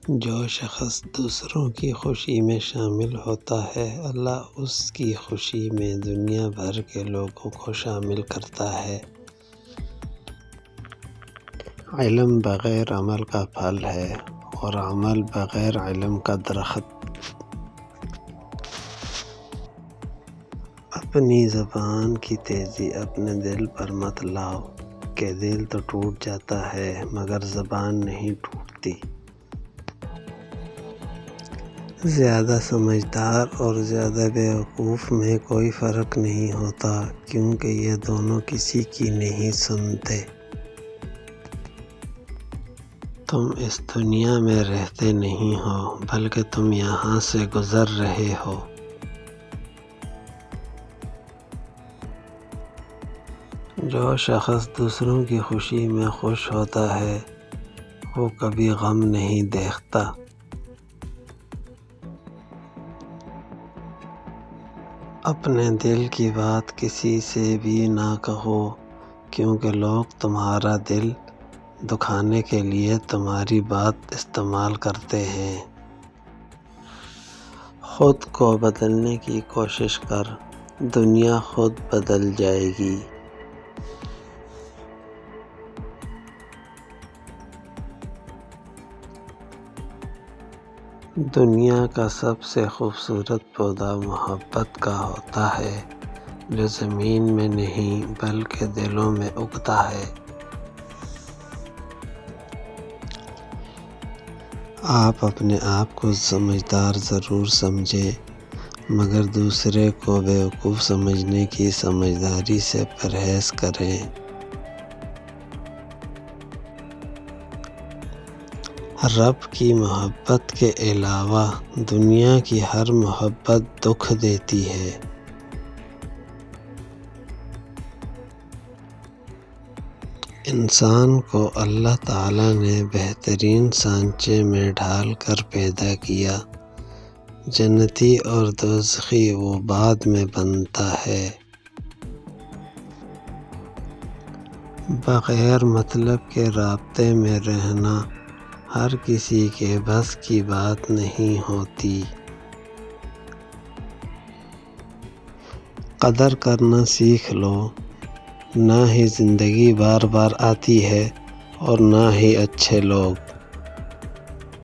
جو شخص دوسروں کی خوشی میں شامل ہوتا ہے، اللہ اس کی خوشی میں دنیا بھر کے لوگوں کو شامل کرتا ہے۔ علم بغیر عمل کا پھل ہے اور عمل بغیر علم کا درخت۔ اپنی زبان کی تیزی اپنے دل پر مت لاؤ کہ دل تو ٹوٹ جاتا ہے مگر زبان نہیں ٹوٹتی۔ زیادہ سمجھدار اور زیادہ بیوقوف میں کوئی فرق نہیں ہوتا، کیونکہ یہ دونوں کسی کی نہیں سنتے۔ تم اس دنیا میں رہتے نہیں ہو بلکہ تم یہاں سے گزر رہے ہو۔ جو شخص دوسروں کی خوشی میں خوش ہوتا ہے وہ کبھی غم نہیں دیکھتا۔ اپنے دل کی بات کسی سے بھی نہ کہو، کیونکہ لوگ تمہارا دل دکھانے کے لیے تمہاری بات استعمال کرتے ہیں۔ خود کو بدلنے کی کوشش کر، دنیا خود بدل جائے گی۔ دنیا کا سب سے خوبصورت پودا محبت کا ہوتا ہے، جو زمین میں نہیں بلکہ دلوں میں اگتا ہے۔ آپ اپنے آپ کو سمجھدار ضرور سمجھیں، مگر دوسرے کو بیوقوف سمجھنے کی سمجھداری سے پرہیز کریں۔ رب کی محبت کے علاوہ دنیا کی ہر محبت دکھ دیتی ہے۔ انسان کو اللہ تعالیٰ نے بہترین سانچے میں ڈھال کر پیدا کیا۔ جنتی اور دوزخی وہ بعد میں بنتا ہے۔ بغیر مطلب کے رابطے میں رہنا ہر کسی کے بس کی بات نہیں ہوتی۔ قدر کرنا سیکھ لو، نہ ہی زندگی بار بار آتی ہے اور نہ ہی اچھے لوگ۔